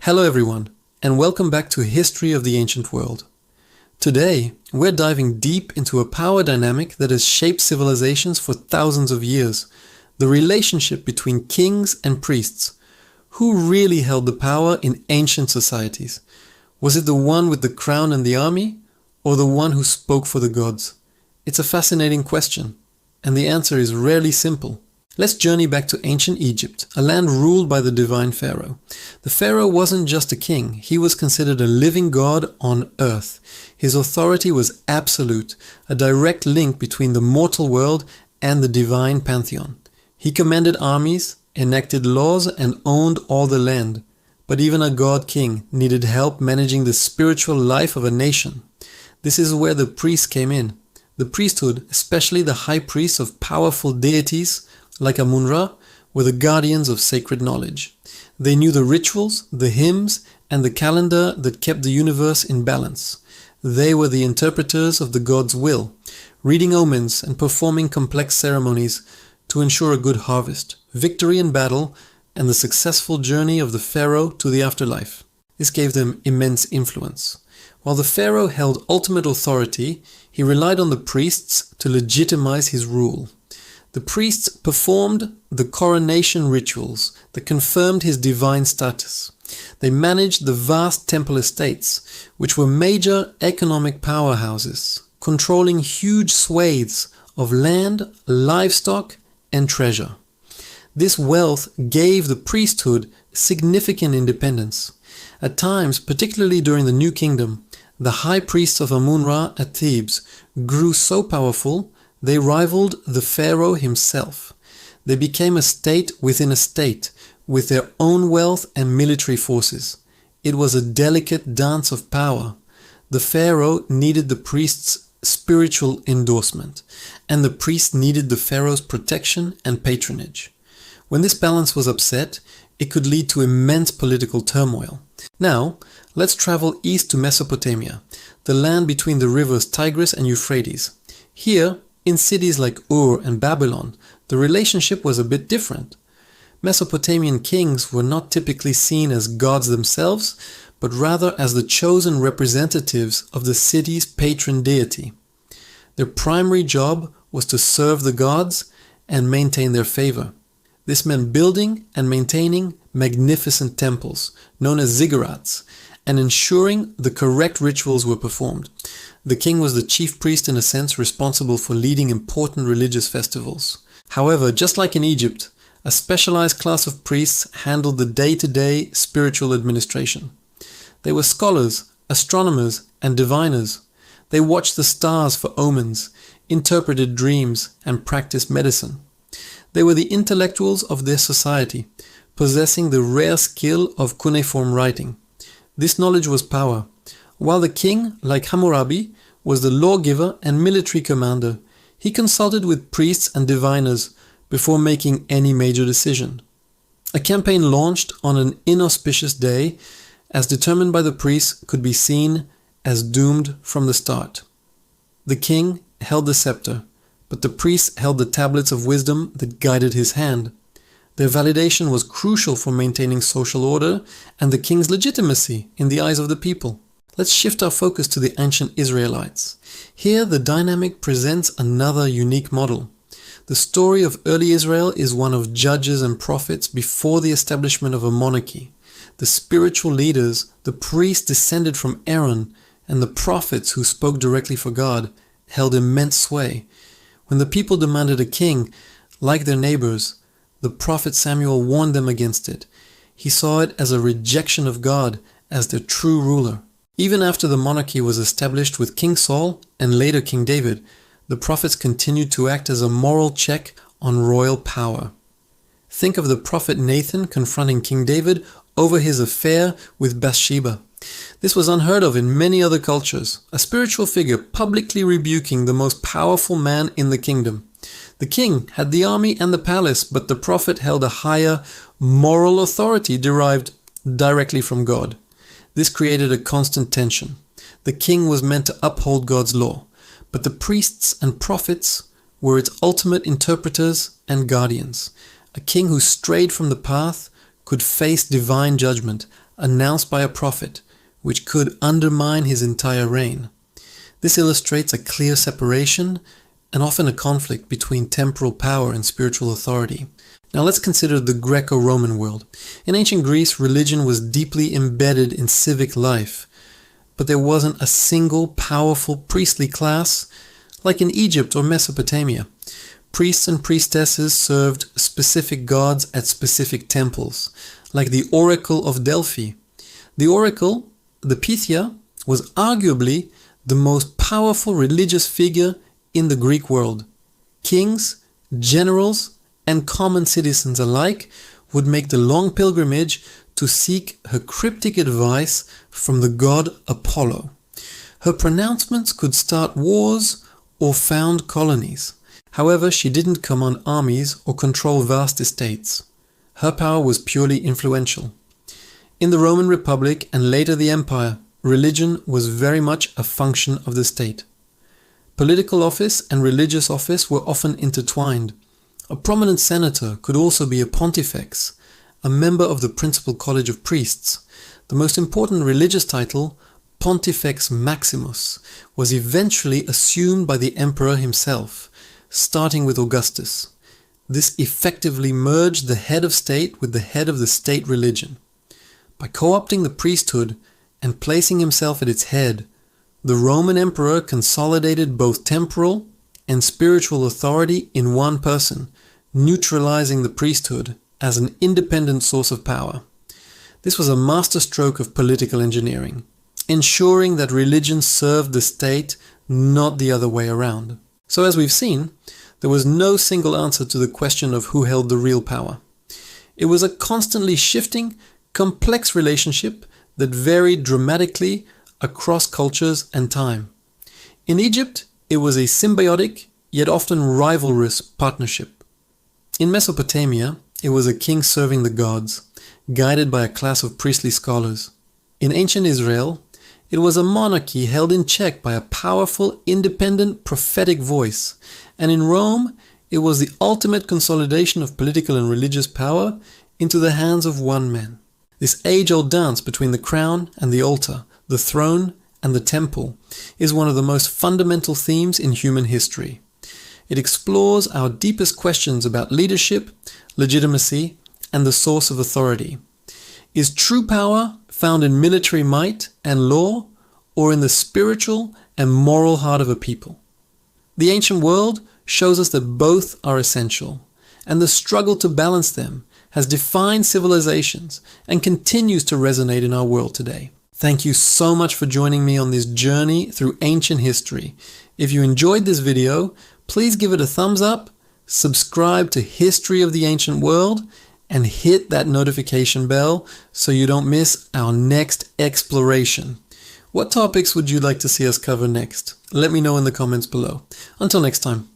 Hello everyone, and welcome back to History of the Ancient World. Today, we're diving deep into a power dynamic that has shaped civilizations for thousands of years, the relationship between kings and priests. Who really held the power in ancient societies? Was it the one with the crown and the army, or the one who spoke for the gods? It's a fascinating question, and the answer is rarely simple. Let's journey back to ancient Egypt, a land ruled by the divine pharaoh. The pharaoh wasn't just a king, he was considered a living god on earth. His authority was absolute, a direct link between the mortal world and the divine pantheon. He commanded armies, enacted laws, and owned all the land. But even a god-king needed help managing the spiritual life of a nation. This is where the priests came in. The priesthood, especially the high priests of powerful deities, like Amun-Ra, were the guardians of sacred knowledge. They knew the rituals, the hymns, and the calendar that kept the universe in balance. They were the interpreters of the god's will, reading omens and performing complex ceremonies to ensure a good harvest, victory in battle, and the successful journey of the pharaoh to the afterlife. This gave them immense influence. While the pharaoh held ultimate authority, he relied on the priests to legitimize his rule. The priests performed the coronation rituals that confirmed his divine status. They managed the vast temple estates, which were major economic powerhouses, controlling huge swathes of land, livestock, and treasure. This wealth gave the priesthood significant independence. At times, particularly during the New Kingdom, the high priests of Amun-Ra at Thebes grew so powerful they rivaled the pharaoh himself. They became a state within a state, with their own wealth and military forces. It was a delicate dance of power. The pharaoh needed the priest's spiritual endorsement, and the priest needed the pharaoh's protection and patronage. When this balance was upset, it could lead to immense political turmoil. Now, let's travel east to Mesopotamia, the land between the rivers Tigris and Euphrates. Here, in cities like Ur and Babylon, the relationship was a bit different. Mesopotamian kings were not typically seen as gods themselves, but rather as the chosen representatives of the city's patron deity. Their primary job was to serve the gods and maintain their favor. This meant building and maintaining magnificent temples, known as ziggurats, and ensuring the correct rituals were performed. The king was the chief priest in a sense responsible for leading important religious festivals. However, just like in Egypt, a specialized class of priests handled the day-to-day spiritual administration. They were scholars, astronomers, and diviners. They watched the stars for omens, interpreted dreams, and practiced medicine. They were the intellectuals of their society, possessing the rare skill of cuneiform writing. This knowledge was power. While the king, like Hammurabi, was the lawgiver and military commander, he consulted with priests and diviners before making any major decision. A campaign launched on an inauspicious day, as determined by the priests, could be seen as doomed from the start. The king held the scepter, but the priests held the tablets of wisdom that guided his hand. Their validation was crucial for maintaining social order and the king's legitimacy in the eyes of the people. Let's shift our focus to the ancient Israelites. Here, the dynamic presents another unique model. The story of early Israel is one of judges and prophets before the establishment of a monarchy. The spiritual leaders, the priests descended from Aaron, and the prophets who spoke directly for God, held immense sway. When the people demanded a king, like their neighbors, the prophet Samuel warned them against it. He saw it as a rejection of God as their true ruler. Even after the monarchy was established with King Saul and later King David, the prophets continued to act as a moral check on royal power. Think of the prophet Nathan confronting King David over his affair with Bathsheba. This was unheard of in many other cultures, a spiritual figure publicly rebuking the most powerful man in the kingdom. The king had the army and the palace, but the prophet held a higher moral authority derived directly from God. This created a constant tension. The king was meant to uphold God's law, but the priests and prophets were its ultimate interpreters and guardians. A king who strayed from the path could face divine judgment, announced by a prophet, which could undermine his entire reign. This illustrates a clear separation and often a conflict between temporal power and spiritual authority. Now let's consider the Greco-Roman world. In ancient Greece, religion was deeply embedded in civic life, but there wasn't a single powerful priestly class like in Egypt or Mesopotamia. Priests and priestesses served specific gods at specific temples, like the Oracle of Delphi. The Oracle, the Pythia, was arguably the most powerful religious figure in the Greek world. Kings, generals, and common citizens alike would make the long pilgrimage to seek her cryptic advice from the god Apollo. Her pronouncements could start wars or found colonies. However, she didn't command armies or control vast estates. Her power was purely influential. In the Roman Republic and later the Empire, religion was very much a function of the state. Political office and religious office were often intertwined. A prominent senator could also be a pontifex, a member of the Principal College of Priests. The most important religious title, Pontifex Maximus, was eventually assumed by the emperor himself, starting with Augustus. This effectively merged the head of state with the head of the state religion. By co-opting the priesthood and placing himself at its head, the Roman emperor consolidated both temporal and spiritual authority in one person, neutralizing the priesthood as an independent source of power. This was a masterstroke of political engineering, ensuring that religion served the state, not the other way around. So as we've seen, there was no single answer to the question of who held the real power. It was a constantly shifting, complex relationship that varied dramatically across cultures and time. In Egypt, it was a symbiotic, yet often rivalrous partnership. In Mesopotamia, it was a king serving the gods, guided by a class of priestly scholars. In ancient Israel, it was a monarchy held in check by a powerful, independent, prophetic voice. And in Rome, it was the ultimate consolidation of political and religious power into the hands of one man. This age-old dance between the crown and the altar, the throne and the temple, is one of the most fundamental themes in human history. It explores our deepest questions about leadership, legitimacy, and the source of authority. Is true power found in military might and law, or in the spiritual and moral heart of a people? The ancient world shows us that both are essential, and the struggle to balance them has defined civilizations and continues to resonate in our world today. Thank you so much for joining me on this journey through ancient history. If you enjoyed this video, please give it a thumbs up, subscribe to History of the Ancient World, and hit that notification bell so you don't miss our next exploration. What topics would you like to see us cover next? Let me know in the comments below. Until next time.